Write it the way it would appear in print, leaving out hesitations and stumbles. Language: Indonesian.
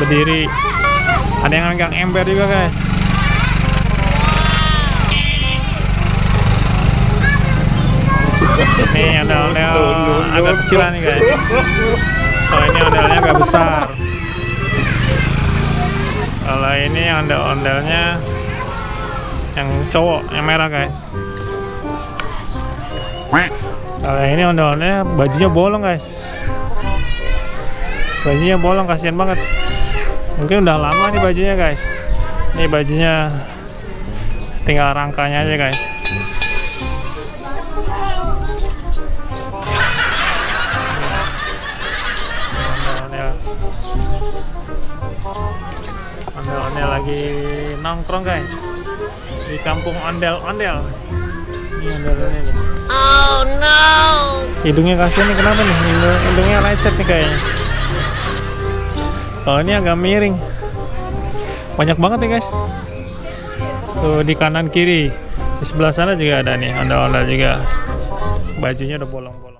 berdiri. Ada yang megang ember juga guys. Nih ondel-ondel agak kecilan nih guys. Kalau ini ondelnya agak besar. Kalau ini ondel-ondelnya yang cowok, yang merah guys. Kalau ini ondel-ondelnya bajunya bolong guys. Bajunya bolong, kasihan banget. Mungkin udah lama nih bajunya guys. Ini bajunya tinggal rangkanya aja guys. Ondel-ondel lagi nongkrong guys di kampung ondel-ondel. Ini ondel-ondel nih. Oh no. Hidungnya kasihan nih, kenapa nih? Hidungnya lecet nih kayaknya. Oh, ini agak miring. Banyak banget nih guys. Tuh di kanan kiri. Di sebelah sana juga ada nih ondel-ondel juga. Bajunya udah bolong-bolong.